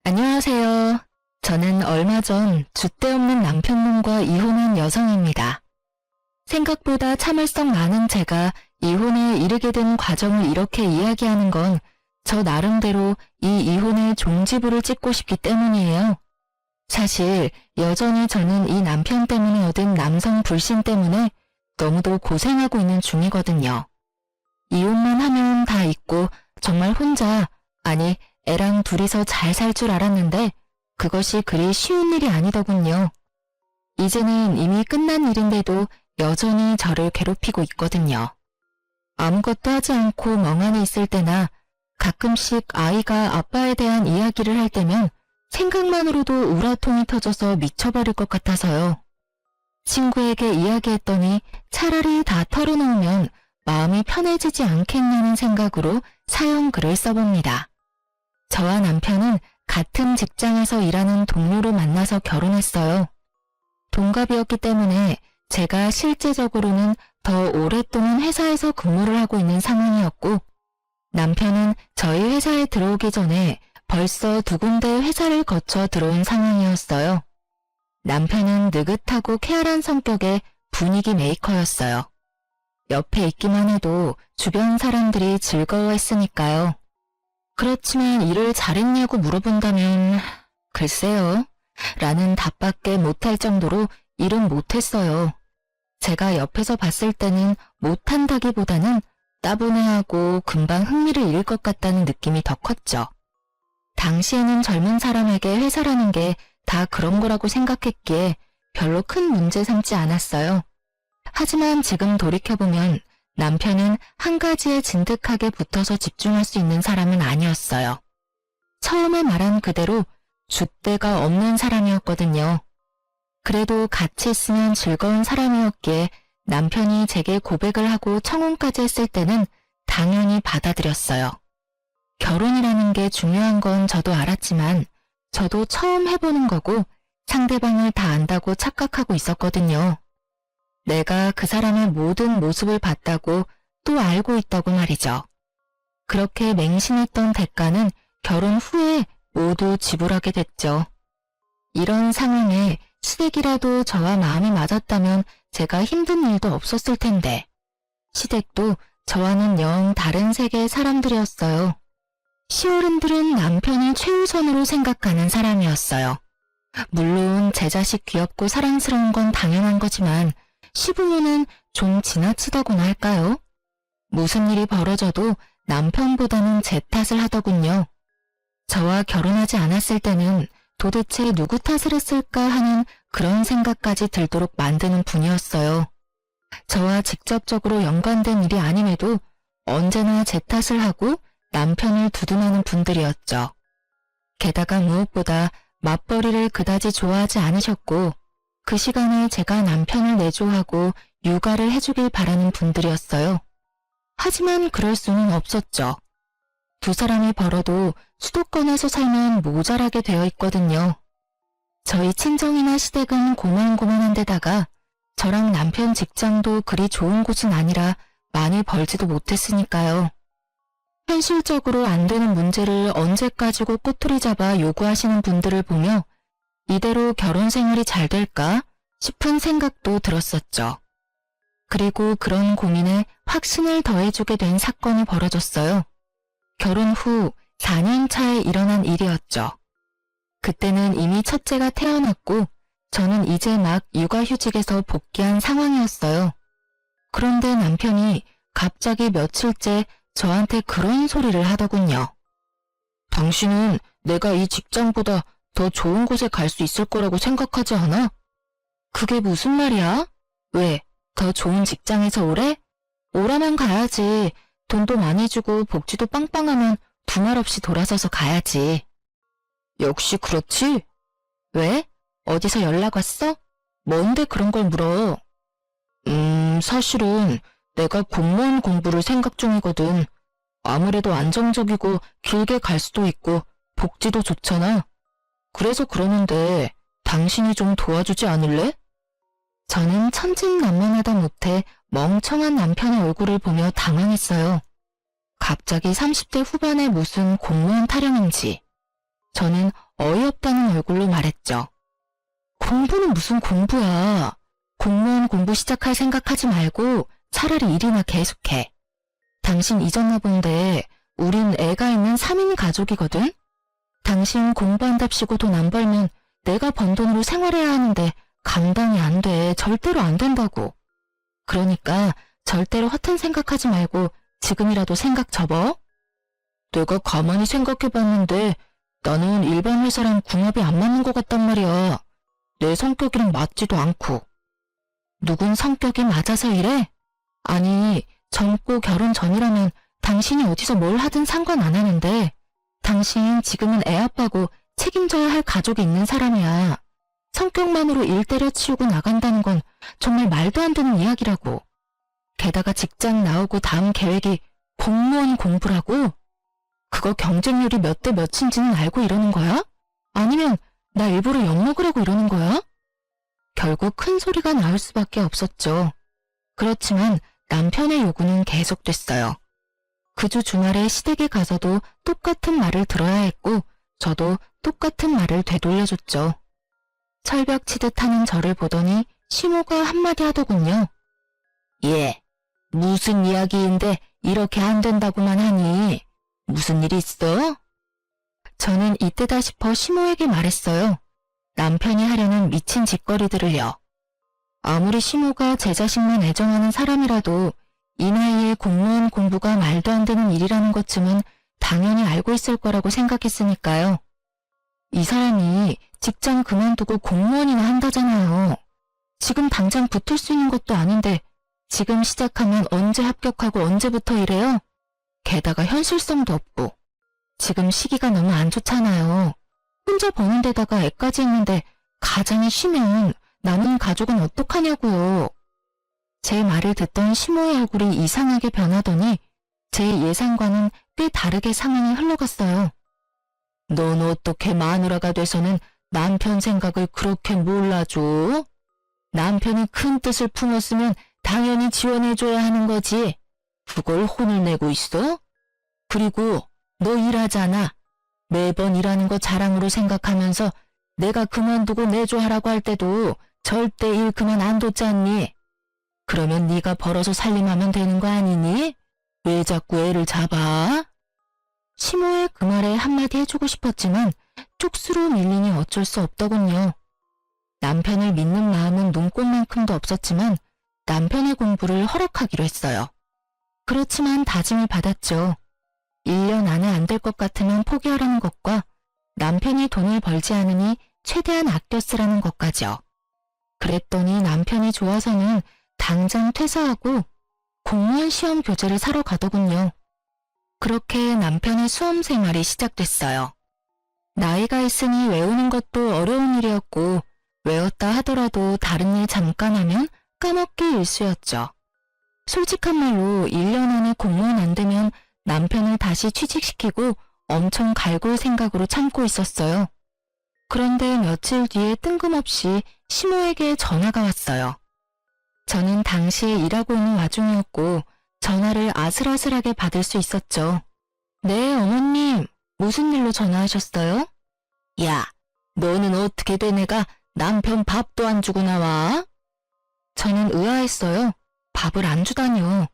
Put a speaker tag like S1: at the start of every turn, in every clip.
S1: 안녕하세요. 저는 얼마 전 줏대 없는 남편분과 이혼한 여성입니다. 생각보다 참을성 많은 제가 이혼에 이르게 된 과정을 이렇게 이야기하는 건 저 나름대로 이 이혼의 종지부를 찍고 싶기 때문이에요. 사실 여전히 저는 이 남편 때문에 얻은 남성 불신 때문에 너무도 고생하고 있는 중이거든요. 이혼만 하면 다 잊고 정말 혼자, 아니 애랑 둘이서 잘 살 줄 알았는데 그것이 그리 쉬운 일이 아니더군요. 이제는 이미 끝난 일인데도 여전히 저를 괴롭히고 있거든요. 아무것도 하지 않고 멍하니 있을 때나 가끔씩 아이가 아빠에 대한 이야기를 할 때면 생각만으로도 우라통이 터져서 미쳐버릴 것 같아서요. 친구에게 이야기했더니 차라리 다 털어놓으면 마음이 편해지지 않겠냐는 생각으로 사연 글을 써봅니다. 저와 남편은 같은 직장에서 일하는 동료를 만나서 결혼했어요. 동갑이었기 때문에 제가 실제적으로는 더 오랫동안 회사에서 근무를 하고 있는 상황이었고, 남편은 저희 회사에 들어오기 전에 벌써 두 군데 회사를 거쳐 들어온 상황이었어요. 남편은 느긋하고 쾌활한 성격의 분위기 메이커였어요. 옆에 있기만 해도 주변 사람들이 즐거워했으니까요. 그렇지만 일을 잘했냐고 물어본다면 글쎄요 라는 답밖에 못할 정도로 일은 못했어요. 제가 옆에서 봤을 때는 못한다기보다는 따분해하고 금방 흥미를 잃을 것 같다는 느낌이 더 컸죠. 당시에는 젊은 사람에게 회사라는 게 다 그런 거라고 생각했기에 별로 큰 문제 삼지 않았어요. 하지만 지금 돌이켜보면 남편은 한 가지에 진득하게 붙어서 집중할 수 있는 사람은 아니었어요. 처음에 말한 그대로 줏대가 없는 사람이었거든요. 그래도 같이 있으면 즐거운 사람이었기에 남편이 제게 고백을 하고 청혼까지 했을 때는 당연히 받아들였어요. 결혼이라는 게 중요한 건 저도 알았지만 저도 처음 해보는 거고 상대방을 다 안다고 착각하고 있었거든요. 내가 그 사람의 모든 모습을 봤다고 또 알고 있다고 말이죠. 그렇게 맹신했던 대가는 결혼 후에 모두 지불하게 됐죠. 이런 상황에 시댁이라도 저와 마음이 맞았다면 제가 힘든 일도 없었을 텐데 시댁도 저와는 영 다른 세계의 사람들이었어요. 시어른들은 남편을 최우선으로 생각하는 사람이었어요. 물론 제 자식 귀엽고 사랑스러운 건 당연한 거지만 시부모는 좀 지나치다고나 할까요? 무슨 일이 벌어져도 남편보다는 제 탓을 하더군요. 저와 결혼하지 않았을 때는 도대체 누구 탓을 했을까 하는 그런 생각까지 들도록 만드는 분이었어요. 저와 직접적으로 연관된 일이 아님에도 언제나 제 탓을 하고 남편을 두둔하는 분들이었죠. 게다가 무엇보다 맞벌이를 그다지 좋아하지 않으셨고 그 시간에 제가 남편을 내조하고 육아를 해주길 바라는 분들이었어요. 하지만 그럴 수는 없었죠. 두 사람이 벌어도 수도권에서 살면 모자라게 되어 있거든요. 저희 친정이나 시댁은 고만고만한 데다가 저랑 남편 직장도 그리 좋은 곳은 아니라 많이 벌지도 못했으니까요. 현실적으로 안 되는 문제를 언제까지고 꼬투리 잡아 요구하시는 분들을 보며 이대로 결혼 생활이 잘 될까 싶은 생각도 들었었죠. 그리고 그런 고민에 확신을 더해주게 된 사건이 벌어졌어요. 결혼 후 4년 차에 일어난 일이었죠. 그때는 이미 첫째가 태어났고 저는 이제 막 육아휴직에서 복귀한 상황이었어요. 그런데 남편이 갑자기 며칠째 저한테 그런 소리를 하더군요. 당신은 내가 이 직장보다 더 좋은 곳에 갈 수 있을 거라고 생각하지 않아? 그게 무슨 말이야? 왜? 더 좋은 직장에서 오래? 오라면 가야지. 돈도 많이 주고 복지도 빵빵하면 두말 없이 돌아서서 가야지. 역시 그렇지? 왜? 어디서 연락 왔어? 뭔데 그런 걸 물어? 사실은 내가 공무원 공부를 생각 중이거든. 아무래도 안정적이고 길게 갈 수도 있고 복지도 좋잖아. 그래서 그러는데 당신이 좀 도와주지 않을래? 저는 천진난만하다 못해 멍청한 남편의 얼굴을 보며 당황했어요. 갑자기 30대 후반에 무슨 공무원 타령인지. 저는 얼굴로 말했죠. 공부는 무슨 공부야. 공무원 공부 시작할 생각하지 말고 차라리 일이나 계속해. 당신 잊었나 본데 우린 애가 있는 3인 가족이거든? 당신 공부한답시고 돈 안 벌면 내가 번 돈으로 생활해야 하는데 감당이 안 돼. 절대로 안 된다고. 그러니까 절대로 허튼 생각하지 말고 지금이라도 생각 접어. 내가 가만히 생각해봤는데 나는 일반 회사랑 궁합이 안 맞는 것 같단 말이야. 내 성격이랑 맞지도 않고. 누군 성격이 맞아서 이래? 아니, 젊고 결혼 전이라면 당신이 어디서 뭘 하든 상관 안 하는데 당신 지금은 애 아빠고 책임져야 할 가족이 있는 사람이야. 성격만으로 일 때려치우고 나간다는 건 정말 말도 안 되는 이야기라고. 게다가 직장 나오고 다음 계획이 공무원 공부라고? 그거 경쟁률이 몇 대 몇인지는 알고 이러는 거야? 아니면 나 일부러 엿먹으려고 이러는 거야? 결국 큰 소리가 나올 수밖에 없었죠. 그렇지만 남편의 요구는 계속됐어요. 그 주 주말에 시댁에 가서도 똑같은 말을 들어야 했고 저도 똑같은 말을 되돌려줬죠. 철벽 치듯 하는 저를 보더니 시모가 한마디 하더군요. 예, 무슨 이야기인데 이렇게 안 된다고만 하니 무슨 일 있어? 저는 이때다 싶어 시모에게 말했어요. 남편이 하려는 미친 짓거리들을요. 아무리 시모가 제 자식만 애정하는 사람이라도 이 나이에 공무원 공부가 말도 안 되는 일이라는 것쯤은 당연히 알고 있을 거라고 생각했으니까요. 이 사람이 직장 그만두고 공무원이나 한다잖아요. 지금 당장 붙을 수 있는 것도 아닌데 지금 시작하면 언제 합격하고 언제부터 이래요? 게다가 현실성도 없고 지금 시기가 너무 안 좋잖아요. 혼자 버는 데다가 애까지 있는데 가장이 쉬면 남은 가족은 어떡하냐고요. 제 말을 듣던 시모의 얼굴이 이상하게 변하더니 제 예상과는 꽤 다르게 상황이 흘러갔어요. 넌 어떻게 마누라가 돼서는 남편 생각을 그렇게 몰라줘? 남편이 큰 뜻을 품었으면 당연히 지원해줘야 하는 거지. 그걸 혼을 내고 있어? 그리고 너 일하잖아. 매번 일하는 거 자랑으로 생각하면서 내가 그만두고 내조하라고 할 때도 절대 일 그만 안 뒀잖니. 그러면 네가 벌어서 살림하면 되는 거 아니니? 왜 자꾸 애를 잡아? 시모의 그 말에 한마디 해주고 싶었지만 쪽수로 밀리니 어쩔 수 없더군요. 남편을 믿는 마음은 눈꽃만큼도 없었지만 남편의 공부를 허락하기로 했어요. 그렇지만 다짐을 받았죠. 1년 안에 안 될 것 같으면 포기하라는 것과 남편이 돈을 벌지 않으니 최대한 아껴 쓰라는 것까지요. 그랬더니 남편이 좋아서는 당장 퇴사하고 공무원 시험 교재를 사러 가더군요. 그렇게 남편의 수험 생활이 시작됐어요. 나이가 있으니 외우는 것도 어려운 일이었고 외웠다 하더라도 다른 일 잠깐 하면 까먹기 일쑤였죠. 솔직한 말로 1년 안에 공무원 안 되면 남편을 다시 취직시키고 엄청 갈굴 생각으로 참고 있었어요. 그런데 며칠 뒤에 뜬금없이 시모에게 전화가 왔어요. 저는 당시 일하고 있는 와중이었고 전화를 아슬아슬하게 받을 수 있었죠. 네, 어머님. 무슨 일로 전화하셨어요? 야, 너는 어떻게 된 애가 남편 밥도 안 주고 나와? 저는 의아했어요. 밥을 안 주다니요.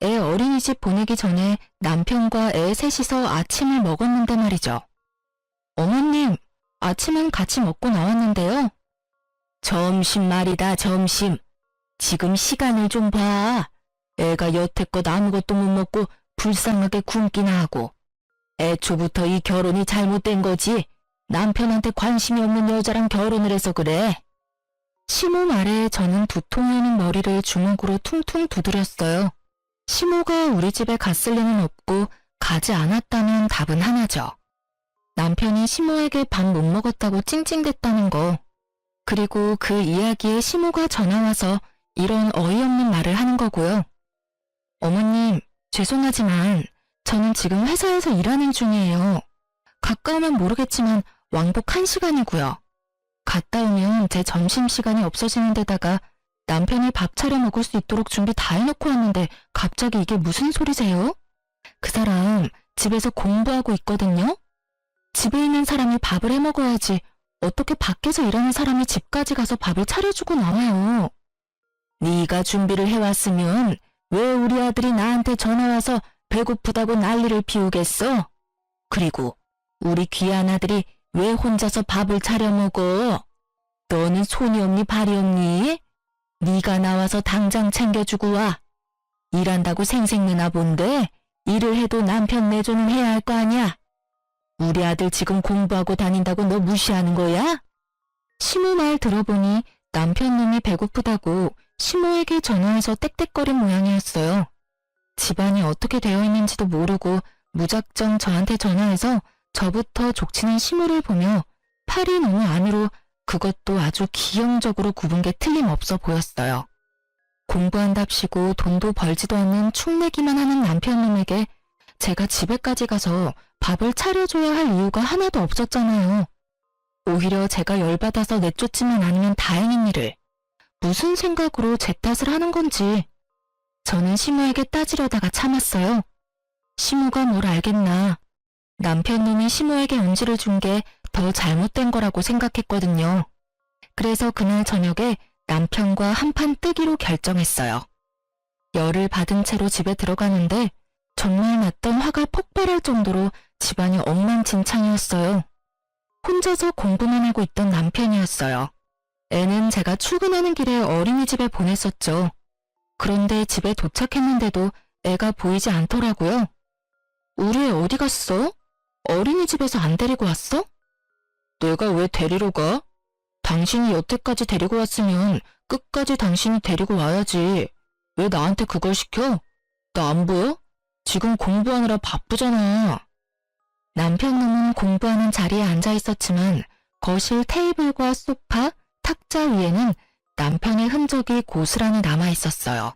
S1: 애 어린이집 보내기 전에 남편과 애 셋이서 아침을 먹었는데 말이죠. 어머님, 아침은 같이 먹고 나왔는데요. 점심 말이다, 점심. 지금 시간을 좀 봐. 애가 여태껏 아무것도 못 먹고 불쌍하게 굶기나 하고. 애초부터 이 결혼이 잘못된 거지. 남편한테 관심이 없는 여자랑 결혼을 해서 그래. 시모 말에 저는 두통이 오는 머리를 주먹으로 퉁퉁 두드렸어요. 시모가 우리 집에 갔을 리는 없고 가지 않았다면 답은 하나죠. 남편이 시모에게 밥 못 먹었다고 찡찡댔다는 거. 그리고 그 이야기에 시모가 전화와서 이런 어이없는 말을 하는 거고요. 어머님, 죄송하지만 저는 지금 회사에서 일하는 중이에요. 가까우면 모르겠지만 왕복 1시간이고요. 갔다 오면 제 점심시간이 없어지는 데다가 남편이 밥 차려 먹을 수 있도록 준비 다 해놓고 왔는데 갑자기 이게 무슨 소리세요? 그 사람 집에서 공부하고 있거든요? 집에 있는 사람이 밥을 해 먹어야지 어떻게 밖에서 일하는 사람이 집까지 가서 밥을 차려주고 나와요. 네가 준비를 해왔으면 왜 우리 아들이 나한테 전화와서 배고프다고 난리를 피우겠어? 그리고 우리 귀한 아들이 왜 혼자서 밥을 차려 먹어? 너는 손이 없니 발이 없니? 네가 나와서 당장 챙겨주고 와. 일한다고 생색내나 본데 일을 해도 남편 내조는 해야 할 거 아니야. 우리 아들 지금 공부하고 다닌다고 너 무시하는 거야? 시모 말 들어보니 남편 놈이 배고프다고 시모에게 전화해서 떽떽거린 모양이었어요. 집안이 어떻게 되어 있는지도 모르고 무작정 저한테 전화해서 저부터 족치는 시모를 보며 팔이 너무 안으로 그것도 아주 기형적으로 굽은 게 틀림없어 보였어요. 공부한답시고 돈도 벌지도 않는 축내기만 하는 남편놈에게 제가 집에까지 가서 밥을 차려줘야 할 이유가 하나도 없었잖아요. 오히려 제가 열받아서 내쫓지만 않으면 다행인 일을 무슨 생각으로 제 탓을 하는 건지 저는 시모에게 따지려다가 참았어요. 시모가 뭘 알겠나. 남편놈이 시모에게 언지를 준 게 더 잘못된 거라고 생각했거든요. 그래서 그날 저녁에 남편과 한판 뜨기로 결정했어요. 열을 받은 채로 집에 들어가는데 정말 났던 화가 폭발할 정도로 집안이 엉망진창이었어요. 혼자서 공부만 하고 있던 남편이었어요. 애는 제가 출근하는 길에 어린이집에 보냈었죠. 그런데 집에 도착했는데도 애가 보이지 않더라고요. 우리 애 어디 갔어? 어린이집에서 안 데리고 왔어? 내가 왜 데리러 가? 당신이 여태까지 데리고 왔으면 끝까지 당신이 데리고 와야지. 왜 나한테 그걸 시켜? 나 안 보여? 지금 공부하느라 바쁘잖아. 남편놈은 공부하는 자리에 앉아 있었지만 거실 테이블과 소파, 탁자 위에는 남편의 흔적이 고스란히 남아 있었어요.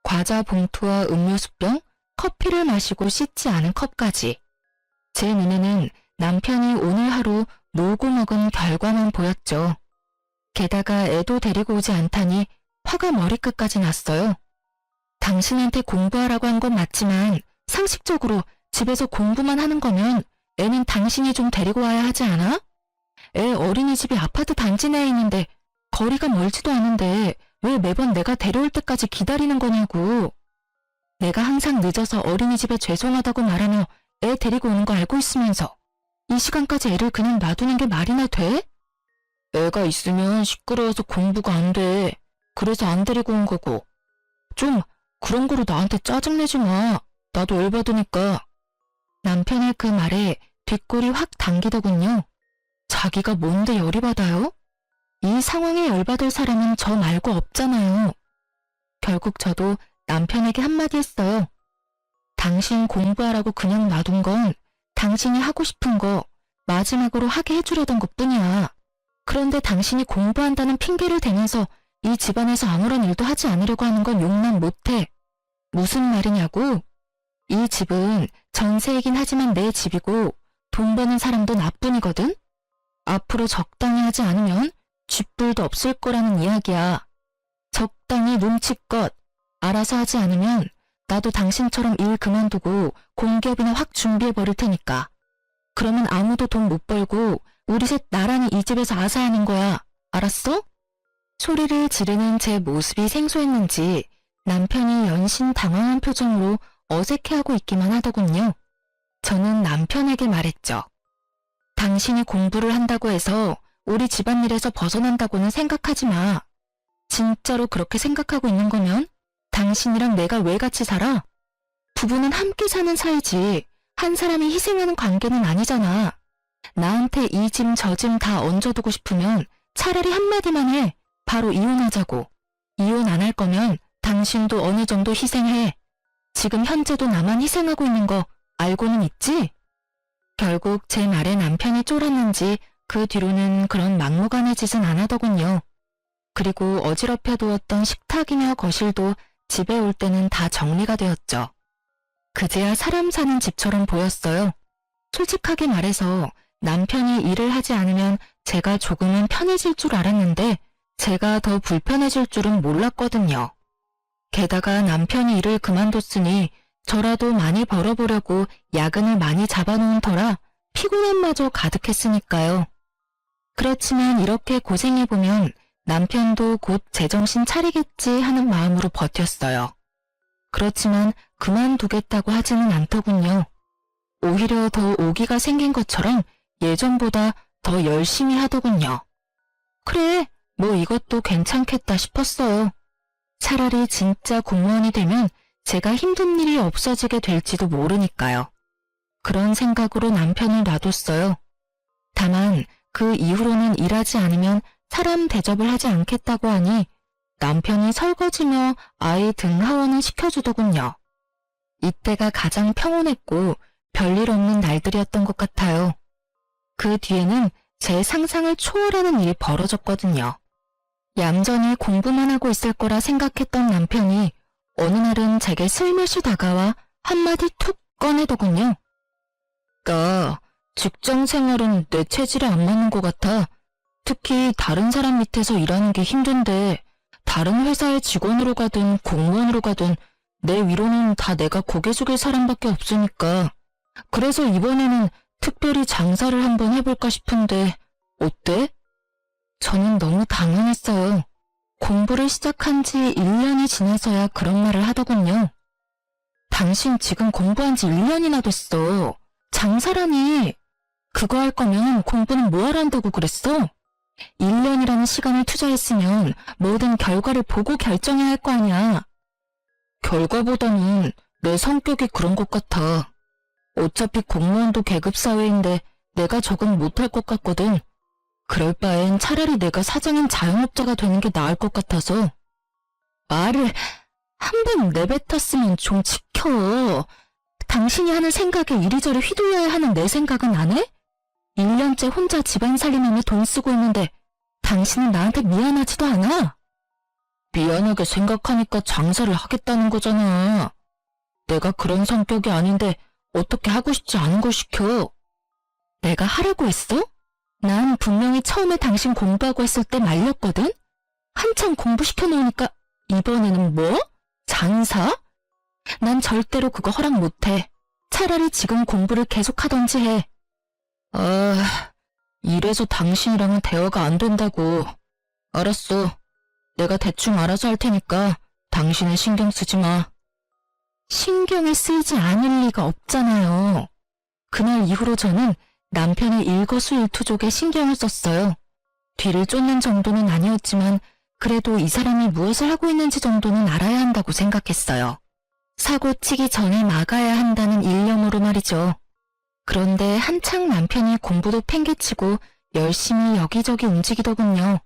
S1: 과자 봉투와 음료수병, 커피를 마시고 씻지 않은 컵까지. 제 눈에는 남편이 오늘 하루 놀고 먹은 결과만 보였죠. 게다가 애도 데리고 오지 않다니 화가 머리끝까지 났어요. 당신한테 공부하라고 한 건 맞지만 상식적으로 집에서 공부만 하는 거면 애는 당신이 좀 데리고 와야 하지 않아? 애 어린이집이 아파트 단지 내에 있는데 거리가 멀지도 않은데 왜 매번 내가 데려올 때까지 기다리는 거냐고. 내가 항상 늦어서 어린이집에 죄송하다고 말하며 애 데리고 오는 거 알고 있으면서 이 시간까지 애를 그냥 놔두는 게 말이나 돼? 애가 있으면 시끄러워서 공부가 안 돼. 그래서 안 데리고 온 거고. 좀 그런 거로 나한테 짜증내지 마. 나도 열받으니까. 남편의 그 말에 뒷골이 확 당기더군요. 자기가 뭔데 열이 받아요? 이 상황에 열받을 사람은 저 말고 없잖아요. 결국 저도 남편에게 한마디 했어요. 당신 공부하라고 그냥 놔둔 건 당신이 하고 싶은 거 마지막으로 하게 해주려던 것뿐이야. 그런데 당신이 공부한다는 핑계를 대면서 이 집안에서 아무런 일도 하지 않으려고 하는 건 용납 못해. 무슨 말이냐고? 이 집은 전세이긴 하지만 내 집이고 돈 버는 사람도 나뿐이거든? 앞으로 적당히 하지 않으면 쥐뿔도 없을 거라는 이야기야. 적당히 눈치껏 알아서 하지 않으면 나도 당신처럼 일 그만두고 공기업이나 확 준비해버릴 테니까. 그러면 아무도 돈 못 벌고 우리 셋 나란히 이 집에서 아사하는 거야. 알았어? 소리를 지르는 제 모습이 생소했는지 남편이 연신 당황한 표정으로 어색해하고 있기만 하더군요. 저는 남편에게 말했죠. 당신이 공부를 한다고 해서 우리 집안일에서 벗어난다고는 생각하지 마. 진짜로 그렇게 생각하고 있는 거면 당신이랑 내가 왜 같이 살아? 부부는 함께 사는 사이지 한 사람이 희생하는 관계는 아니잖아. 나한테 이 짐 저 짐 다 얹어두고 싶으면 차라리 한마디만 해. 바로 이혼하자고. 이혼 안 할 거면 당신도 어느 정도 희생해. 지금 현재도 나만 희생하고 있는 거 알고는 있지? 결국 제 말에 남편이 쫄았는지 그 뒤로는 그런 막무가내 짓은 안 하더군요. 그리고 어지럽혀 두었던 식탁이며 거실도 집에 올 때는 다 정리가 되었죠. 그제야 사람 사는 집처럼 보였어요. 솔직하게 말해서 남편이 일을 하지 않으면 제가 조금은 편해질 줄 알았는데 제가 더 불편해질 줄은 몰랐거든요. 게다가 남편이 일을 그만뒀으니 저라도 많이 벌어보려고 야근을 많이 잡아놓은 터라 피곤함마저 가득했으니까요. 그렇지만 이렇게 고생해보면 남편도 곧 제정신 차리겠지 하는 마음으로 버텼어요. 그렇지만 그만두겠다고 하지는 않더군요. 오히려 더 오기가 생긴 것처럼 예전보다 더 열심히 하더군요. 그래, 뭐 이것도 괜찮겠다 싶었어요. 차라리 진짜 공무원이 되면 제가 힘든 일이 없어지게 될지도 모르니까요. 그런 생각으로 남편을 놔뒀어요. 다만 그 이후로는 일하지 않으면 사람 대접을 하지 않겠다고 하니 남편이 설거지며 아이 등 하원을 시켜주더군요. 이때가 가장 평온했고 별일 없는 날들이었던 것 같아요. 그 뒤에는 제 상상을 초월하는 일이 벌어졌거든요. 얌전히 공부만 하고 있을 거라 생각했던 남편이 어느 날은 제게 슬며시 다가와 한마디 툭 꺼내더군요. 나 직장 생활은 내 체질에 안 맞는 것 같아. 특히 다른 사람 밑에서 일하는 게 힘든데 다른 회사의 직원으로 가든 공무원으로 가든 내 위로는 다 내가 고개 숙일 사람밖에 없으니까. 그래서 이번에는 특별히 장사를 한번 해볼까 싶은데 어때? 저는 너무 당황했어요. 공부를 시작한 지 1년이 지나서야 그런 말을 하더군요. 당신 지금 공부한 지 1년이나 됐어. 장사라니. 그거 할 거면 공부는 뭐하러 한다고 그랬어? 1년이라는 시간을 투자했으면 모든 결과를 보고 결정해야 할 거 아니야. 결과보다는 내 성격이 그런 것 같아. 어차피 공무원도 계급사회인데 내가 적응 못할 것 같거든. 그럴 바엔 차라리 내가 사장인 자영업자가 되는 게 나을 것 같아서. 말을 한 번 내뱉었으면 좀 지켜. 당신이 하는 생각에 이리저리 휘둘려야 하는 내 생각은 안 해? 1년째 혼자 집안 살림하며 돈 쓰고 있는데 당신은 나한테 미안하지도 않아? 미안하게 생각하니까 장사를 하겠다는 거잖아. 내가 그런 성격이 아닌데 어떻게 하고 싶지 않은 걸 시켜. 내가 하라고 했어? 난 분명히 처음에 당신 공부하고 했을 때 말렸거든? 한참 공부시켜 놓으니까 이번에는 뭐? 장사? 난 절대로 그거 허락 못해. 차라리 지금 공부를 계속하던지 해. 아, 이래서 당신이랑은 대화가 안 된다고. 알았어. 내가 대충 알아서 할 테니까 당신은 신경 쓰지 마. 신경을 쓰이지 않을 리가 없잖아요. 그날 이후로 저는 남편의 일거수일투족에 신경을 썼어요. 뒤를 쫓는 정도는 아니었지만 그래도 이 사람이 무엇을 하고 있는지 정도는 알아야 한다고 생각했어요. 사고 치기 전에 막아야 한다는 일념으로 말이죠. 그런데 한창 남편이 공부도 팽개치고 열심히 여기저기 움직이더군요.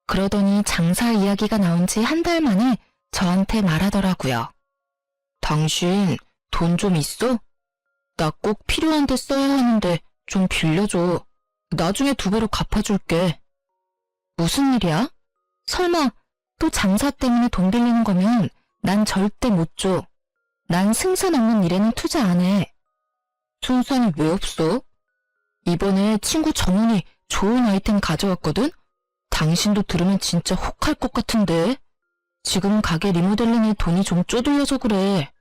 S1: 그러더니 장사 이야기가 나온 지 한 달 만에 저한테 말하더라고요. 당신 돈 좀 있어? 나 꼭 필요한데 써야 하는데 좀 빌려줘. 나중에 2배로 갚아줄게. 무슨 일이야? 설마 또 장사 때문에 돈 빌리는 거면 난 절대 못 줘. 난 승산 없는 일에는 투자 안 해. 승산이 왜 없어? 이번에 친구 정훈이 좋은 아이템 가져왔거든? 당신도 들으면 진짜 혹할 것 같은데. 지금 가게 리모델링에 돈이 좀 쪼들려서 그래.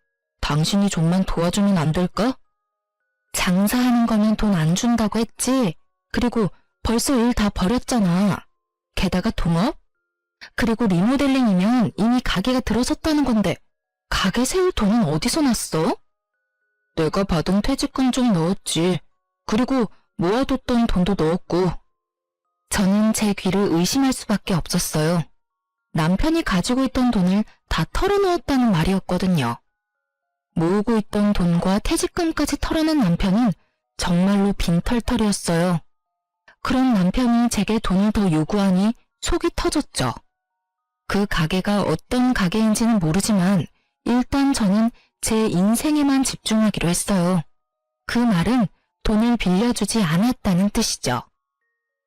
S1: 당신이 좀만 도와주면 안 될까? 장사하는 거면 돈 안 준다고 했지. 그리고 벌써 일 다 버렸잖아. 게다가 동업? 그리고 리모델링이면 이미 가게가 들어섰다는 건데 가게 세울 돈은 어디서 났어? 내가 받은 퇴직금 좀 넣었지. 그리고 모아뒀던 돈도 넣었고. 저는 제 귀를 의심할 수밖에 없었어요. 남편이 가지고 있던 돈을 다 털어놓았다는 말이었거든요. 모으고 있던 돈과 퇴직금까지 털어낸 남편은 정말로 빈털털이었어요. 그런 남편이 제게 돈을 더 요구하니 속이 터졌죠. 그 가게가 어떤 가게인지는 모르지만 일단 저는 제 인생에만 집중하기로 했어요. 그 말은 돈을 빌려주지 않았다는 뜻이죠.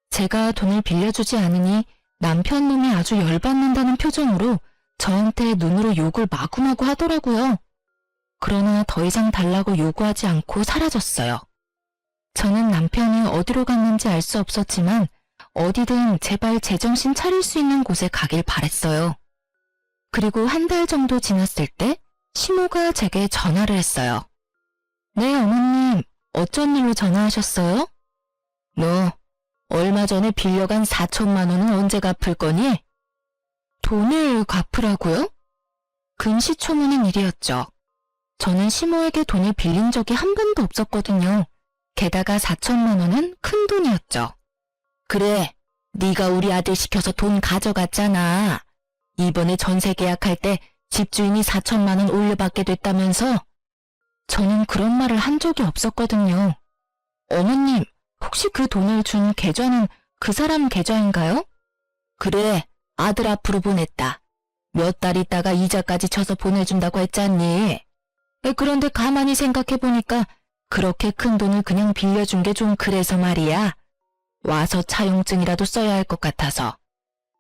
S1: 제가 돈을 빌려주지 않으니 남편 놈이 아주 열받는다는 표정으로 저한테 눈으로 욕을 마구마구 하더라고요. 그러나 더 이상 달라고 요구하지 않고 사라졌어요. 저는 남편이 어디로 갔는지 알 수 없었지만 어디든 제발 제정신 차릴 수 있는 곳에 가길 바랬어요. 그리고 한 달 정도 지났을 때 시모가 제게 전화를 했어요. 네, 어머님. 어쩐 일로 전화하셨어요? 너 얼마 얼마 전에 빌려간 4천만 원은 언제 갚을 거니? 돈을 갚으라고요? 금시초문인 일이었죠. 저는 시모에게 돈을 빌린 적이 한 번도 없었거든요. 게다가 4천만 원은 큰 돈이었죠. 그래, 네가 우리 아들 시켜서 돈 가져갔잖아. 이번에 전세 계약할 때 집주인이 4천만 원 올려받게 됐다면서? 저는 그런 말을 한 적이 없었거든요. 어머님, 혹시 그 돈을 준 계좌는 그 사람 계좌인가요? 그래, 아들 앞으로 보냈다. 몇 달 있다가 이자까지 쳐서 보내준다고 했잖니. 그런데 가만히 생각해보니까 그렇게 큰 돈을 그냥 빌려준 게 좀 그래서 말이야. 와서 차용증이라도 써야 할 것 같아서.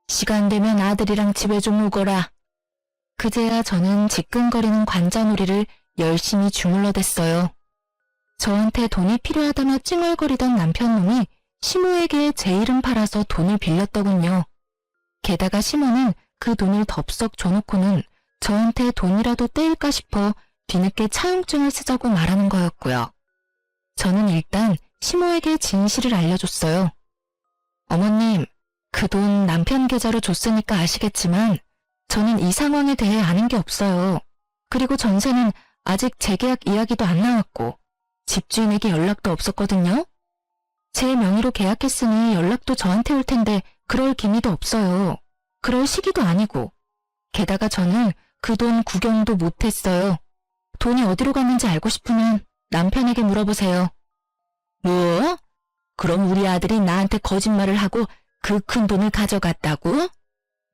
S1: 시간 되면 아들이랑 집에 좀 오거라. 그제야 저는 지끈거리는 관자놀이를 열심히 주물러댔어요. 저한테 돈이 필요하다며 찡얼거리던 남편놈이 시모에게 제 이름 팔아서 돈을 빌렸더군요. 게다가 시모는 그 돈을 덥석 줘놓고는 저한테 돈이라도 떼일까 싶어 뒤늦게 차용증을 쓰자고 말하는 거였고요. 저는 일단 시모에게 진실을 알려줬어요. 어머님, 그 돈 남편 계좌로 줬으니까 아시겠지만 저는 이 상황에 대해 아는 게 없어요. 그리고 전세는 아직 재계약 이야기도 안 나왔고 집주인에게 연락도 없었거든요. 제 명의로 계약했으니 연락도 저한테 올 텐데 그럴 기미도 없어요. 그럴 시기도 아니고. 게다가 저는 그 돈 구경도 못했어요. 돈이 어디로 갔는지 알고 싶으면 남편에게 물어보세요. 뭐? 그럼 우리 아들이 나한테 거짓말을 하고 그 큰 돈을 가져갔다고?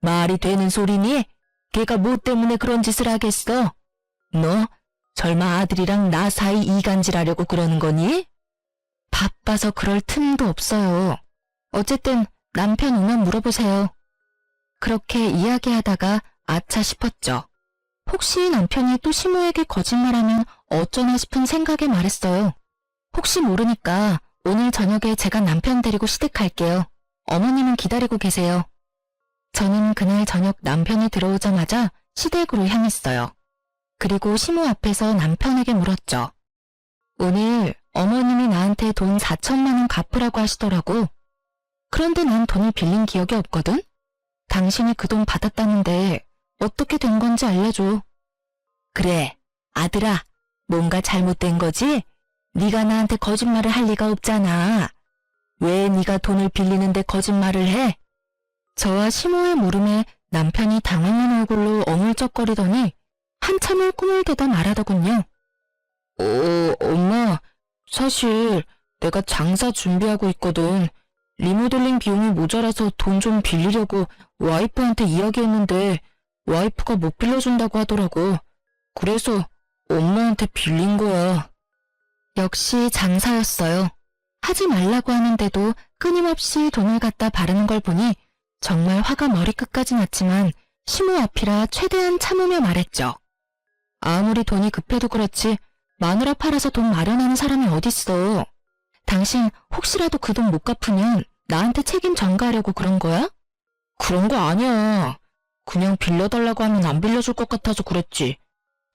S1: 말이 되는 소리니? 걔가 뭐 때문에 그런 짓을 하겠어? 너 설마 아들이랑 나 사이 이간질하려고 그러는 거니? 바빠서 그럴 틈도 없어요. 어쨌든 남편 오면 물어보세요. 그렇게 이야기하다가 아차 싶었죠. 혹시 남편이 또 시모에게 거짓말하면 어쩌나 싶은 생각에 말했어요. 혹시 모르니까 오늘 저녁에 제가 남편 데리고 시댁갈게요. 어머님은 기다리고 계세요. 저는 그날 저녁 남편이 들어오자마자 시댁으로 향했어요. 그리고 시모 앞에서 남편에게 물었죠. 오늘 어머님이 나한테 돈 4천만 원 갚으라고 하시더라고. 그런데 난 돈을 빌린 기억이 없거든? 당신이 그 돈 받았다는데 어떻게 된 건지 알려줘. 그래, 아들아, 뭔가 잘못된 거지? 네가 나한테 거짓말을 할 리가 없잖아. 왜 네가 돈을 빌리는데 거짓말을 해? 저와 시모의 물음에 남편이 당황한 얼굴로 어물쩍거리더니 한참을 꿈을 대다 말하더군요. 엄마, 사실 내가 장사 준비하고 있거든. 리모델링 비용이 모자라서 돈 좀 빌리려고 와이프한테 이야기했는데 와이프가 못 빌려준다고 하더라고. 그래서 엄마한테 빌린 거야. 역시 장사였어요. 하지 말라고 하는데도 끊임없이 돈을 갖다 바르는 걸 보니 정말 화가 머리끝까지 났지만 시모 앞이라 최대한 참으며 말했죠. 아무리 돈이 급해도 그렇지 마누라 팔아서 돈 마련하는 사람이 어딨어. 당신 혹시라도 그 돈 못 갚으면 나한테 책임 전가하려고 그런 거야? 그런 거 아니야. 그냥 빌려달라고 하면 안 빌려줄 것 같아서 그랬지.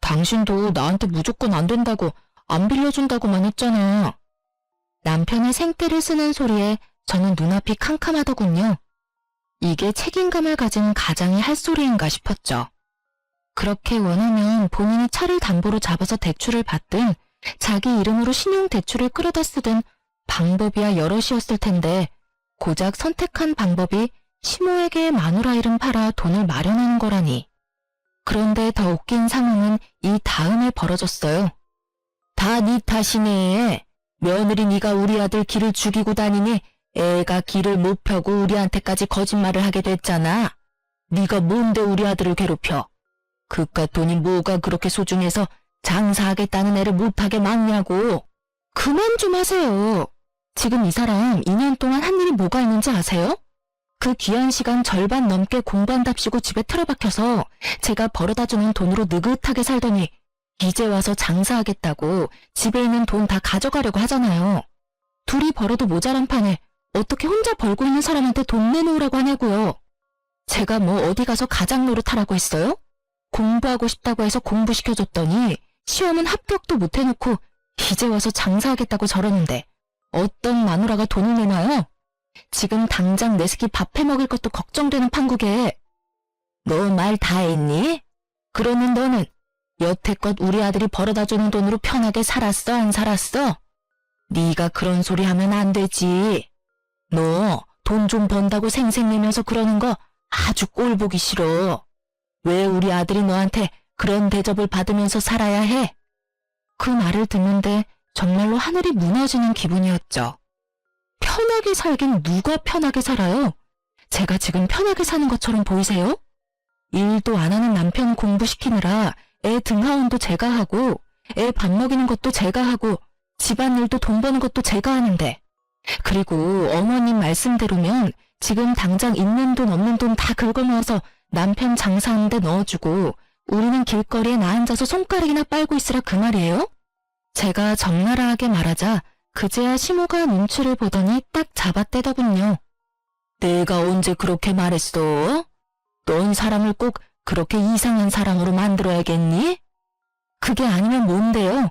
S1: 당신도 나한테 무조건 안 된다고 안 빌려준다고만 했잖아. 남편의 생떼를 쓰는 소리에 저는 눈앞이 캄캄하더군요. 이게 책임감을 가진 가장이 할 소리인가 싶었죠. 그렇게 원하면 본인이 차를 담보로 잡아서 대출을 받든 자기 이름으로 신용대출을 끌어다 쓰든 방법이야 여럿이었을 텐데 고작 선택한 방법이 시모에게 마누라 이름 팔아 돈을 마련하는 거라니. 그런데 더 웃긴 상황은 이 다음에 벌어졌어요. 다 네 탓이네. 며느리 네가 우리 아들 길을 죽이고 다니니 애가 길을 못 펴고 우리한테까지 거짓말을 하게 됐잖아. 네가 뭔데 우리 아들을 괴롭혀. 그깟 돈이 뭐가 그렇게 소중해서 장사하겠다는 애를 못하게 막냐고. 그만 좀 하세요. 지금 이 사람 2년 동안 한 일이 뭐가 있는지 아세요? 그 귀한 시간 절반 넘게 공부한답시고 집에 틀어박혀서 제가 벌어다주는 돈으로 느긋하게 살더니 이제 와서 장사하겠다고 집에 있는 돈 다 가져가려고 하잖아요. 둘이 벌어도 모자란 판에 어떻게 혼자 벌고 있는 사람한테 돈 내놓으라고 하냐고요. 제가 뭐 어디 가서 가장 노릇하라고 했어요? 공부하고 싶다고 해서 공부시켜줬더니 시험은 합격도 못 해놓고 이제 와서 장사하겠다고 저러는데 어떤 마누라가 돈을 내놔요? 지금 당장 내 새끼 밥 해먹일 것도 걱정되는 판국에. 너 말 다 했니? 그러는 너는 여태껏 우리 아들이 벌어다주는 돈으로 편하게 살았어, 안 살았어? 네가 그런 소리 하면 안 되지. 너 돈 좀 번다고 생색내면서 그러는 거 아주 꼴 보기 싫어. 왜 우리 아들이 너한테 그런 대접을 받으면서 살아야 해? 그 말을 듣는데 정말로 하늘이 무너지는 기분이었죠. 편하게 살긴 누가 편하게 살아요? 제가 지금 편하게 사는 것처럼 보이세요? 일도 안 하는 남편 공부시키느라 애 등하원도 제가 하고 애 밥 먹이는 것도 제가 하고 집안일도 돈 버는 것도 제가 하는데, 그리고 어머님 말씀대로면 지금 당장 있는 돈 없는 돈 다 긁어모아서 남편 장사하는 데 넣어주고 우리는 길거리에 나 앉아서 손가락이나 빨고 있으라 그 말이에요? 제가 적나라하게 말하자 그제야 시모가 눈치를 보더니 딱 잡아떼더군요. 내가 언제 그렇게 말했어? 넌 사람을 꼭 그렇게 이상한 사람으로 만들어야겠니? 그게 아니면 뭔데요?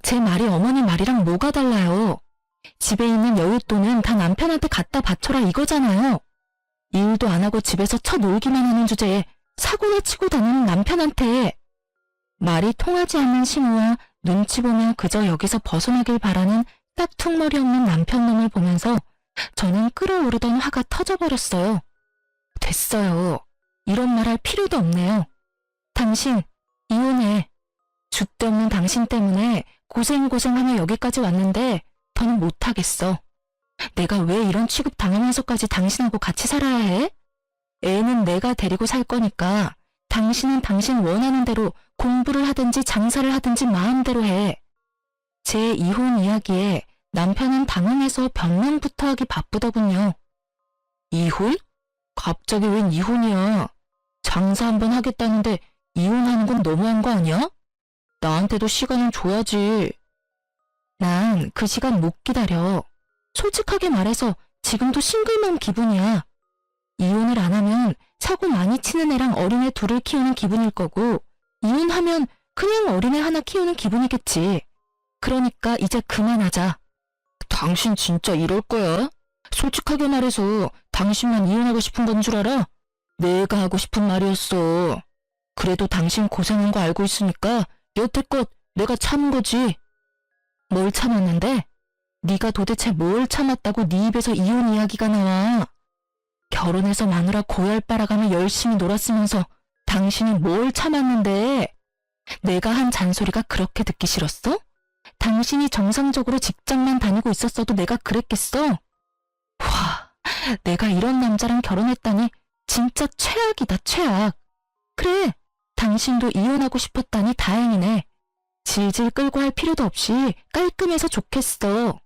S1: 제 말이 어머니 말이랑 뭐가 달라요? 집에 있는 여윳돈은 다 남편한테 갖다 바쳐라 이거잖아요. 일도 안 하고 집에서 쳐놀기만 하는 주제에 사고나 치고 다니는 남편한테. 말이 통하지 않는 시모와 눈치 보며 그저 여기서 벗어나길 바라는 딱2머리 없는 남편 놈을 보면서 저는 끓어오르던 화가 터져버렸어요. 됐어요. 이런 말 할 필요도 없네요. 당신 이혼해. 줏대 없는 당신 때문에 고생하며 여기까지 왔는데 더는 못하겠어. 내가 왜 이런 취급 당하면서까지 당신하고 같이 살아야 해? 애는 내가 데리고 살 거니까 당신은 당신 원하는 대로 공부를 하든지 장사를 하든지 마음대로 해. 제 이혼 이야기에 남편은 당황해서 변명부터 하기 바쁘더군요. 이혼? 갑자기 웬 이혼이야. 장사 한번 하겠다는데 이혼하는 건 너무한 거 아니야? 나한테도 시간을 줘야지. 난 그 시간 못 기다려. 솔직하게 말해서 지금도 싱글맘 기분이야. 이혼을 안 하면 사고 많이 치는 애랑 어린애 둘을 키우는 기분일 거고, 이혼하면 그냥 어린애 하나 키우는 기분이겠지. 그러니까 이제 그만하자. 당신 진짜 이럴 거야? 솔직하게 말해서 당신만 이혼하고 싶은 건 줄 알아? 내가 하고 싶은 말이었어. 그래도 당신 고생한 거 알고 있으니까 여태껏 내가 참은 거지. 뭘 참았는데? 네가 도대체 뭘 참았다고 네 입에서 이혼 이야기가 나와. 결혼해서 마누라 고열 빨아가며 열심히 놀았으면서 당신이 뭘 참았는데? 내가 한 잔소리가 그렇게 듣기 싫었어? 당신이 정상적으로 직장만 다니고 있었어도 내가 그랬겠어? 와, 내가 이런 남자랑 결혼했다니 진짜 최악이다, 최악. 그래, 당신도 이혼하고 싶었다니 다행이네. 질질 끌고 할 필요도 없이 깔끔해서 좋겠어.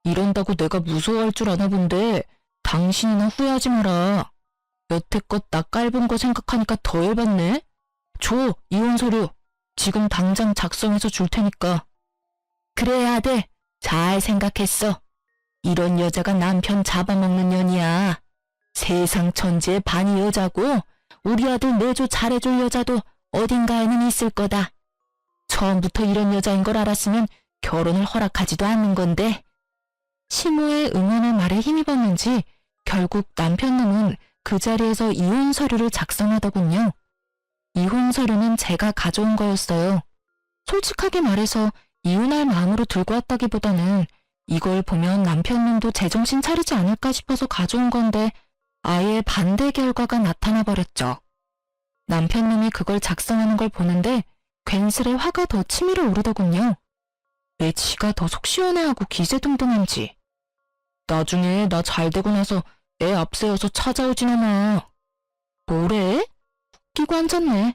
S1: 이런다고 내가 무서워할 줄 아나 본데 당신이나 후회하지 마라. 여태껏 나 깔본 거 생각하니까 더 열받네. 줘, 이혼 서류. 지금 당장 작성해서 줄 테니까. 그래야 돼. 잘 생각했어. 이런 여자가 남편 잡아먹는 년이야. 세상 천지의 반이 여자고 우리 아들 내조 잘해줄 여자도 어딘가에는 있을 거다. 처음부터 이런 여자인 걸 알았으면 결혼을 허락하지도 않는 건데. 시모의 응원의 말에 힘입었는지 결국 남편 놈은 그 자리에서 이혼 서류를 작성하더군요. 이혼 서류는 제가 가져온 거였어요. 솔직하게 말해서 이혼할 마음으로 들고 왔다기보다는 이걸 보면 남편 놈도 제정신 차리지 않을까 싶어서 가져온 건데 아예 반대 결과가 나타나 버렸죠. 남편 놈이 그걸 작성하는 걸 보는데 괜스레 화가 더 치밀어 오르더군요. 왜 지가 더 속 시원해하고 기세등등한지. 나중에 나 잘되고 나서 애 앞세워서 찾아오진 않아. 뭐래? 웃기고 앉았네.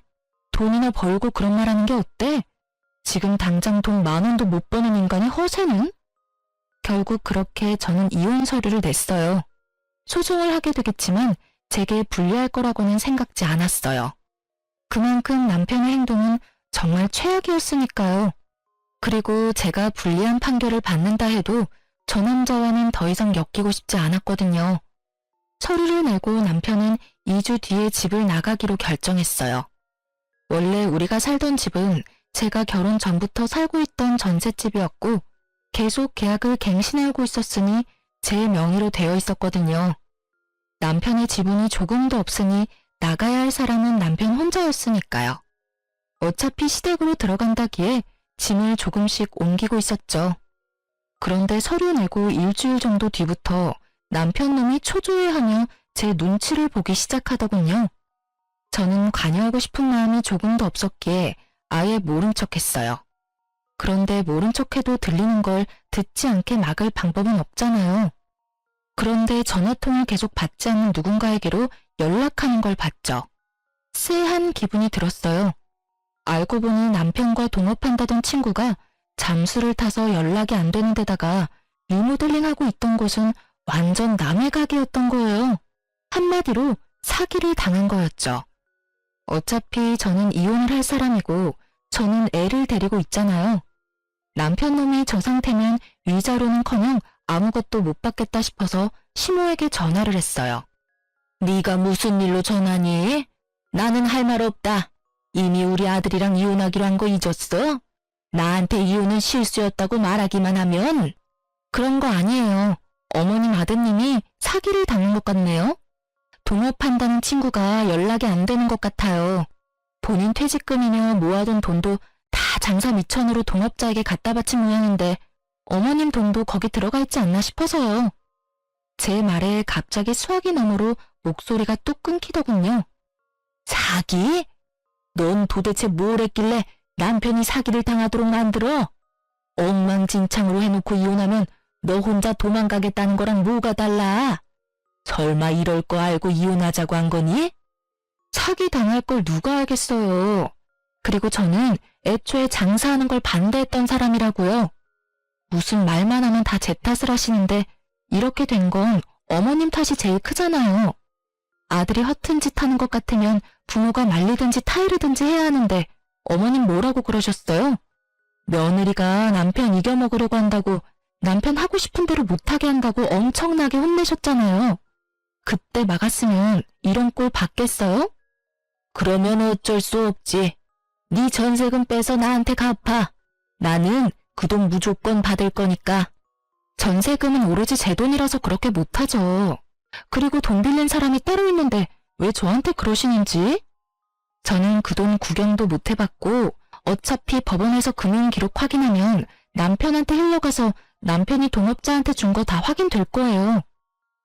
S1: 돈이나 벌고 그런 말 하는 게 어때? 지금 당장 돈 10,000원도 못 버는 인간이 허세는? 결국 그렇게 저는 이혼 서류를 냈어요. 소송을 하게 되겠지만 제게 불리할 거라고는 생각지 않았어요. 그만큼 남편의 행동은 정말 최악이었으니까요. 그리고 제가 불리한 판결을 받는다 해도 저 남자와는 더 이상 엮이고 싶지 않았거든요. 서류를 내고 남편은 2주 뒤에 집을 나가기로 결정했어요. 원래 우리가 살던 집은 제가 결혼 전부터 살고 있던 전셋집이었고 계속 계약을 갱신해오고 있었으니 제 명의로 되어 있었거든요. 남편의 지분이 조금도 없으니 나가야 할 사람은 남편 혼자였으니까요. 어차피 시댁으로 들어간다기에 짐을 조금씩 옮기고 있었죠. 그런데 서류 내고 일주일 정도 뒤부터 남편 놈이 초조해하며 제 눈치를 보기 시작하더군요. 저는 관여하고 싶은 마음이 조금도 없었기에 아예 모른 척했어요. 그런데 모른 척해도 들리는 걸 듣지 않게 막을 방법은 없잖아요. 그런데 전화통을 계속 받지 않는 누군가에게로 연락하는 걸 봤죠. 쎄한 기분이 들었어요. 알고 보니 남편과 동업한다던 친구가 잠수를 타서 연락이 안 되는 데다가 리모델링하고 있던 곳은 완전 남의 가게였던 거예요. 한마디로 사기를 당한 거였죠. 어차피 저는 이혼을 할 사람이고 저는 애를 데리고 있잖아요. 남편 놈이 저 상태면 위자료는커녕 아무것도 못 받겠다 싶어서 시모에게 전화를 했어요. 네가 무슨 일로 전화니? 나는 할 말 없다. 이미 우리 아들이랑 이혼하기로 한 거 잊었어? 나한테 이혼은 실수였다고 말하기만 하면? 그런 거 아니에요. 어머님 아드님이 사기를 당한 것 같네요. 동업한다는 친구가 연락이 안 되는 것 같아요. 본인 퇴직금이며 모아둔 돈도 다 장사 미천으로 동업자에게 갖다 바친 모양인데 어머님 돈도 거기 들어가 있지 않나 싶어서요. 제 말에 갑자기 수화기 너머로 목소리가 뚝 끊기더군요. 사기? 넌 도대체 뭘 했길래 남편이 사기를 당하도록 만들어? 엉망진창으로 해놓고 이혼하면 너 혼자 도망가겠다는 거랑 뭐가 달라? 설마 이럴 거 알고 이혼하자고 한 거니? 사기 당할 걸 누가 알겠어요. 그리고 저는 애초에 장사하는 걸 반대했던 사람이라고요. 무슨 말만 하면 다 제 탓을 하시는데 이렇게 된 건 어머님 탓이 제일 크잖아요. 아들이 허튼 짓 하는 것 같으면 부모가 말리든지 타이르든지 해야 하는데 어머님 뭐라고 그러셨어요? 며느리가 남편 이겨먹으려고 한다고 남편 하고 싶은 대로 못하게 한다고 엄청나게 혼내셨잖아요. 그때 막았으면 이런 꼴 받겠어요? 그러면 어쩔 수 없지. 네 전세금 빼서 나한테 갚아. 나는 그 돈 무조건 받을 거니까. 전세금은 오로지 제 돈이라서 그렇게 못하죠. 그리고 돈 빌린 사람이 따로 있는데 왜 저한테 그러시는지? 저는 그 돈 구경도 못 해봤고 어차피 법원에서 금융 기록 확인하면 남편한테 흘러가서 남편이 동업자한테 준 거 다 확인될 거예요.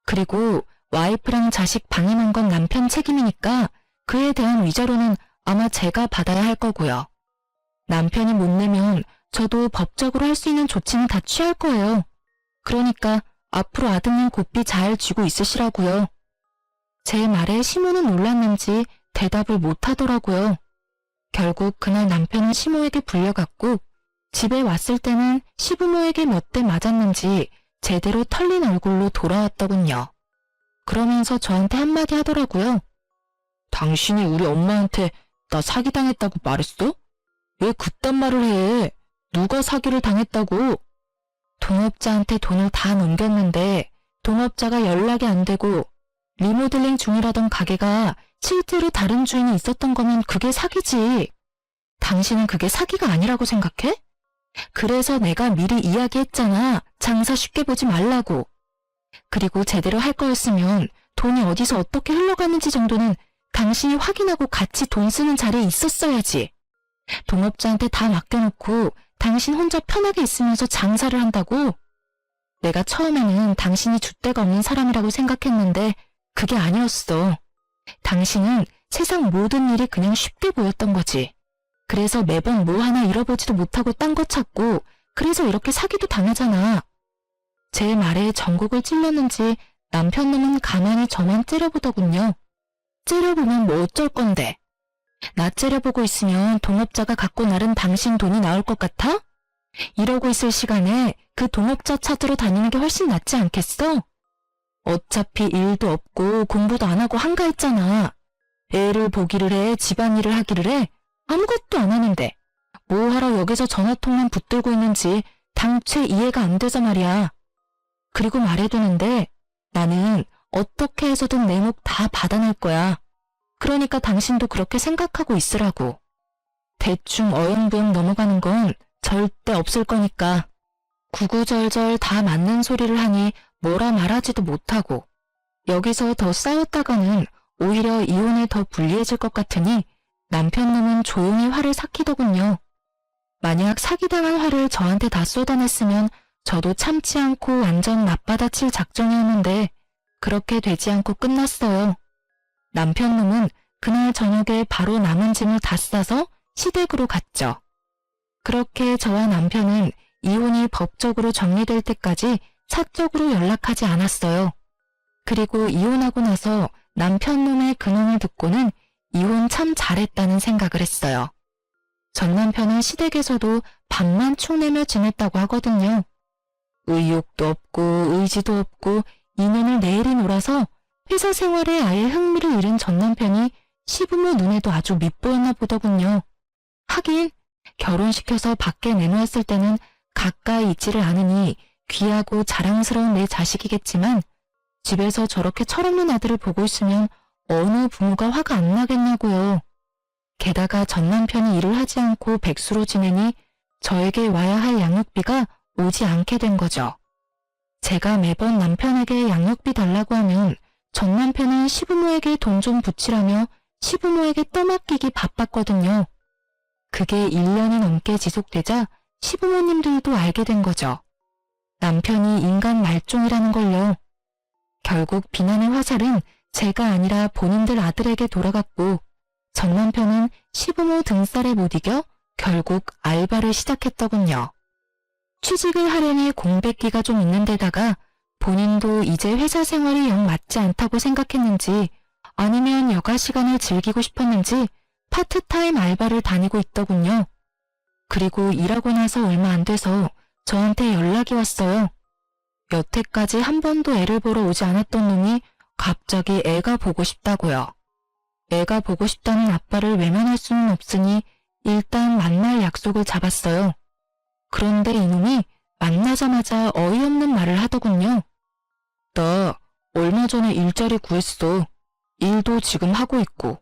S1: 그리고 와이프랑 자식 방임한 건 남편 책임이니까 그에 대한 위자료는 아마 제가 받아야 할 거고요. 남편이 못 내면 저도 법적으로 할 수 있는 조치는 다 취할 거예요. 그러니까 앞으로 아드님 고삐 잘 쥐고 있으시라고요. 제 말에 시모는 놀랐는지 대답을 못 하더라고요. 결국 그날 남편은 시모에게 불려갔고 집에 왔을 때는 시부모에게 몇 대 맞았는지 제대로 털린 얼굴로 돌아왔더군요. 그러면서 저한테 한마디 하더라고요. 당신이 우리 엄마한테 나 사기당했다고 말했어? 왜 그딴 말을 해? 누가 사기를 당했다고? 동업자한테 돈을 다 넘겼는데 동업자가 연락이 안 되고 리모델링 중이라던 가게가 실제로 다른 주인이 있었던 거면 그게 사기지. 당신은 그게 사기가 아니라고 생각해? 그래서 내가 미리 이야기했잖아. 장사 쉽게 보지 말라고. 그리고 제대로 할 거였으면 돈이 어디서 어떻게 흘러갔는지 정도는 당신이 확인하고 같이 돈 쓰는 자리에 있었어야지. 동업자한테 다 맡겨놓고 당신 혼자 편하게 있으면서 장사를 한다고? 내가 처음에는 당신이 줏대가 없는 사람이라고 생각했는데 그게 아니었어. 당신은 세상 모든 일이 그냥 쉽게 보였던 거지. 그래서 매번 뭐 하나 잃어보지도 못하고 딴 거 찾고 그래서 이렇게 사기도 당하잖아. 제 말에 전곡을 찔렀는지 남편 놈은 가만히 저만 째려보더군요. 째려보면 뭐 어쩔 건데. 나 째려보고 있으면 동업자가 갖고 나른 당신 돈이 나올 것 같아? 이러고 있을 시간에 그 동업자 찾으러 다니는 게 훨씬 낫지 않겠어? 어차피 일도 없고 공부도 안 하고 한가했잖아. 애를 보기를 해, 집안일을 하기를 해. 아무것도 안 하는데 뭐하러 여기서 전화통만 붙들고 있는지 당최 이해가 안 돼서 말이야. 그리고 말해두는데 나는 어떻게 해서든 내 목 다 받아낼 거야. 그러니까 당신도 그렇게 생각하고 있으라고. 대충 어영부영 넘어가는 건 절대 없을 거니까. 구구절절 다 맞는 소리를 하니 뭐라 말하지도 못하고 여기서 더 싸웠다가는 오히려 이혼에 더 불리해질 것 같으니 남편 놈은 조용히 화를 삭히더군요. 만약 사기당한 화를 저한테 다 쏟아냈으면 저도 참지 않고 완전 맞받아칠 작정이었는데 그렇게 되지 않고 끝났어요. 남편 놈은 그날 저녁에 바로 남은 짐을 다 싸서 시댁으로 갔죠. 그렇게 저와 남편은 이혼이 법적으로 정리될 때까지 사적으로 연락하지 않았어요. 그리고 이혼하고 나서 남편 놈의 근황을 듣고는 이혼 참 잘했다는 생각을 했어요. 전 남편은 시댁에서도 밥만 축내며 지냈다고 하거든요. 의욕도 없고 의지도 없고 이년을 내일이 놀아서 회사 생활에 아예 흥미를 잃은 전 남편이 시부모 눈에도 아주 밉보였나 보더군요. 하긴 결혼시켜서 밖에 내놓았을 때는 가까이 있지를 않으니 귀하고 자랑스러운 내 자식이겠지만 집에서 저렇게 철없는 아들을 보고 있으면 어느 부모가 화가 안 나겠냐고요. 게다가 전 남편이 일을 하지 않고 백수로 지내니 저에게 와야 할 양육비가 오지 않게 된 거죠. 제가 매번 남편에게 양육비 달라고 하면 전 남편은 시부모에게 돈 좀 붙이라며 시부모에게 떠맡기기 바빴거든요. 그게 1년이 넘게 지속되자 시부모님들도 알게 된 거죠. 남편이 인간 말종이라는 걸요. 결국 비난의 화살은 제가 아니라 본인들 아들에게 돌아갔고 전 남편은 시부모 등살에 못 이겨 결국 알바를 시작했더군요. 취직을 하려니 공백기가 좀 있는 데다가 본인도 이제 회사 생활이 영 맞지 않다고 생각했는지 아니면 여가 시간을 즐기고 싶었는지 파트타임 알바를 다니고 있더군요. 그리고 일하고 나서 얼마 안 돼서 저한테 연락이 왔어요. 여태까지 한 번도 애를 보러 오지 않았던 놈이 갑자기 애가 보고 싶다고요. 애가 보고 싶다는 아빠를 외면할 수는 없으니 일단 만날 약속을 잡았어요. 그런데 이놈이 만나자마자 어이없는 말을 하더군요. 나 얼마 전에 일자리 구했어. 일도 지금 하고 있고.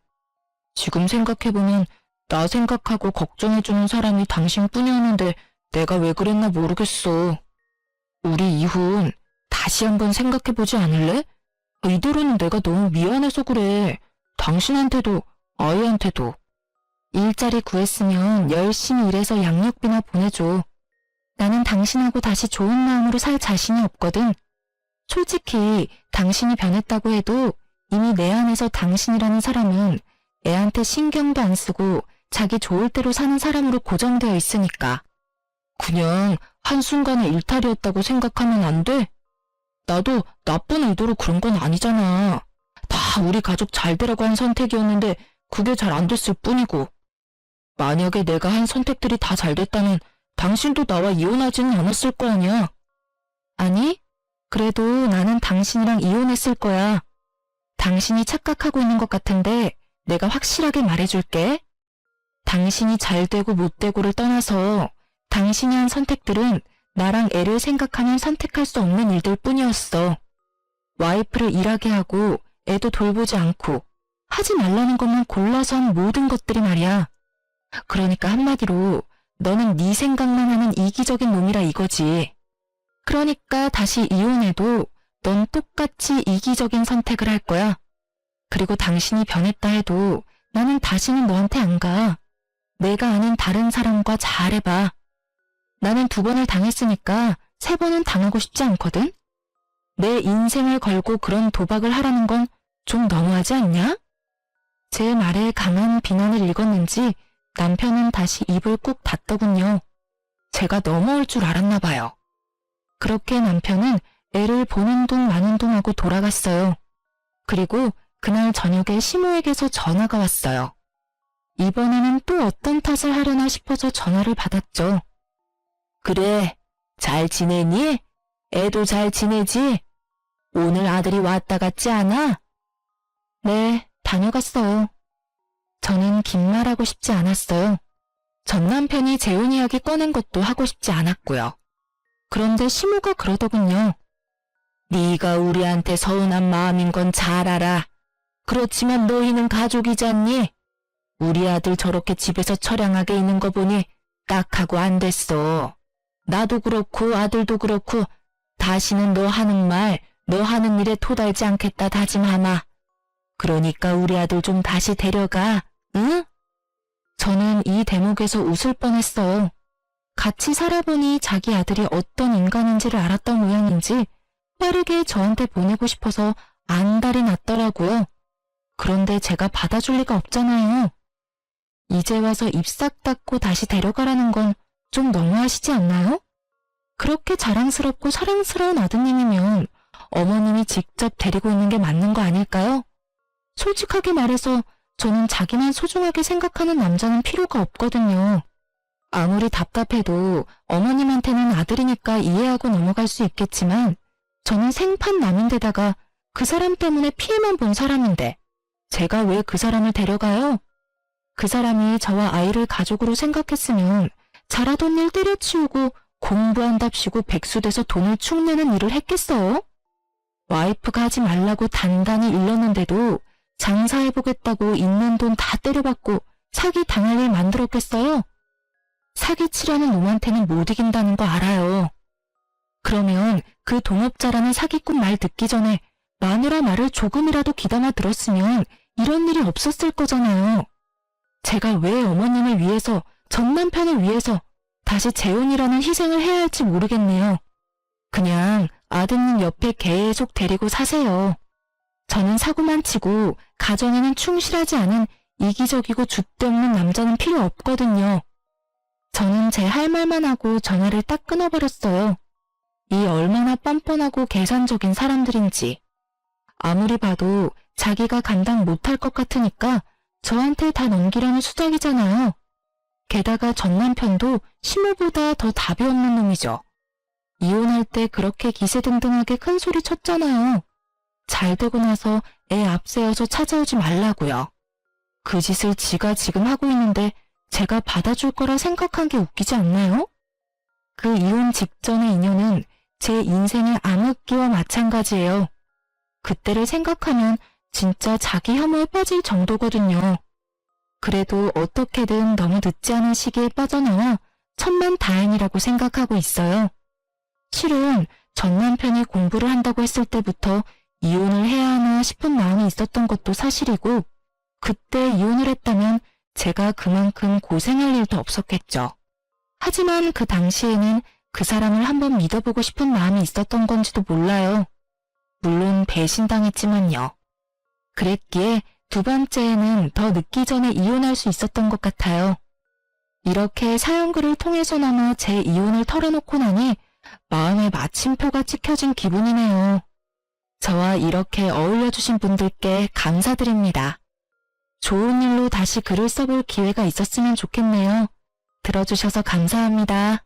S1: 지금 생각해보면 나 생각하고 걱정해주는 사람이 당신뿐이었는데 내가 왜 그랬나 모르겠어. 우리 이혼 다시 한번 생각해보지 않을래? 이대로는 내가 너무 미안해서 그래. 당신한테도 아이한테도. 일자리 구했으면 열심히 일해서 양육비나 보내줘. 나는 당신하고 다시 좋은 마음으로 살 자신이 없거든. 솔직히 당신이 변했다고 해도 이미 내 안에서 당신이라는 사람은 애한테 신경도 안 쓰고 자기 좋을 대로 사는 사람으로 고정되어 있으니까. 그냥 한순간의 일탈이었다고 생각하면 안 돼? 나도 나쁜 의도로 그런 건 아니잖아. 다 우리 가족 잘 되라고 한 선택이었는데 그게 잘 안 됐을 뿐이고. 만약에 내가 한 선택들이 다 잘 됐다면 당신도 나와 이혼하지는 않았을 거 아니야. 아니, 그래도 나는 당신이랑 이혼했을 거야. 당신이 착각하고 있는 것 같은데 내가 확실하게 말해줄게. 당신이 잘 되고 못 되고를 떠나서 당신이 한 선택들은 나랑 애를 생각하면 선택할 수 없는 일들 뿐이었어. 와이프를 일하게 하고 애도 돌보지 않고 하지 말라는 것만 골라서 한 모든 것들이 말이야. 그러니까 한마디로 너는 네 생각만 하는 이기적인 놈이라 이거지. 그러니까 다시 이혼해도 넌 똑같이 이기적인 선택을 할 거야. 그리고 당신이 변했다 해도 나는 다시는 너한테 안 가. 내가 아는 다른 사람과 잘해봐. 나는 2번을 당했으니까 3번은 당하고 싶지 않거든? 내 인생을 걸고 그런 도박을 하라는 건 좀 너무하지 않냐? 제 말에 강한 비난을 읽었는지 남편은 다시 입을 꾹 닫더군요. 제가 넘어올 줄 알았나 봐요. 그렇게 남편은 애를 보는 둥 마는 둥 하고 돌아갔어요. 그리고 그날 저녁에 시모에게서 전화가 왔어요. 이번에는 또 어떤 탓을 하려나 싶어서 전화를 받았죠. 그래, 잘 지내니? 애도 잘 지내지? 오늘 아들이 왔다 갔지 않아? 네, 다녀갔어요. 저는 긴 말하고 싶지 않았어요. 전 남편이 재혼 이야기 꺼낸 것도 하고 싶지 않았고요. 그런데 시모가 그러더군요. 네가 우리한테 서운한 마음인 건 잘 알아. 그렇지만 너희는 가족이잖니? 우리 아들 저렇게 집에서 처량하게 있는 거 보니 딱하고 안 됐어. 나도 그렇고 아들도 그렇고 다시는 너 하는 말, 너 하는 일에 토달지 않겠다 다짐하마. 그러니까 우리 아들 좀 다시 데려가, 응? 저는 이 대목에서 웃을 뻔했어요. 같이 살아보니 자기 아들이 어떤 인간인지를 알았던 모양인지 빠르게 저한테 보내고 싶어서 안달이 났더라고요. 그런데 제가 받아줄 리가 없잖아요. 이제 와서 입 싹 닫고 다시 데려가라는 건 좀 너무하시지 않나요? 그렇게 자랑스럽고 사랑스러운 아드님이면 어머님이 직접 데리고 있는 게 맞는 거 아닐까요? 솔직하게 말해서 저는 자기만 소중하게 생각하는 남자는 필요가 없거든요. 아무리 답답해도 어머님한테는 아들이니까 이해하고 넘어갈 수 있겠지만 저는 생판 남인데다가 그 사람 때문에 피해만 본 사람인데 제가 왜 그 사람을 데려가요? 그 사람이 저와 아이를 가족으로 생각했으면 잘하던 일 때려치우고 공부한답시고 백수돼서 돈을 축내는 일을 했겠어요? 와이프가 하지 말라고 단단히 일렀는데도 장사해보겠다고 있는 돈 다 때려받고 사기 당할 일 만들었겠어요? 사기치려는 놈한테는 못 이긴다는 거 알아요. 그러면 그 동업자라는 사기꾼 말 듣기 전에 마누라 말을 조금이라도 귀담아 들었으면 이런 일이 없었을 거잖아요. 제가 왜 어머님을 위해서, 전 남편을 위해서 다시 재혼이라는 희생을 해야 할지 모르겠네요. 그냥 아드님 옆에 계속 데리고 사세요. 저는 사고만 치고 가정에는 충실하지 않은 이기적이고 줏대없는 남자는 필요 없거든요. 저는 제 할 말만 하고 전화를 딱 끊어버렸어요. 이 얼마나 뻔뻔하고 계산적인 사람들인지. 아무리 봐도 자기가 감당 못할 것 같으니까 저한테 다 넘기려는 수작이잖아요. 게다가 전 남편도 시모보다 더 답이 없는 놈이죠. 이혼할 때 그렇게 기세등등하게 큰 소리 쳤잖아요. 잘 되고 나서 애 앞세워서 찾아오지 말라고요. 그 짓을 지가 지금 하고 있는데 제가 받아줄 거라 생각한 게 웃기지 않나요? 그 이혼 직전의 인연은 제 인생의 암흑기와 마찬가지예요. 그때를 생각하면 진짜 자기 혐오에 빠질 정도거든요. 그래도 어떻게든 너무 늦지 않은 시기에 빠져나와 천만다행이라고 생각하고 있어요. 실은 전 남편이 공부를 한다고 했을 때부터 이혼을 해야 하나 싶은 마음이 있었던 것도 사실이고 그때 이혼을 했다면 제가 그만큼 고생할 일도 없었겠죠. 하지만 그 당시에는 그 사람을 한번 믿어보고 싶은 마음이 있었던 건지도 몰라요. 물론 배신당했지만요. 그랬기에 두 번째에는 더 늦기 전에 이혼할 수 있었던 것 같아요. 이렇게 사연글을 통해서나마 제 이혼을 털어놓고 나니 마음에 마침표가 찍혀진 기분이네요. 저와 이렇게 어울려주신 분들께 감사드립니다. 좋은 일로 다시 글을 써볼 기회가 있었으면 좋겠네요. 들어주셔서 감사합니다.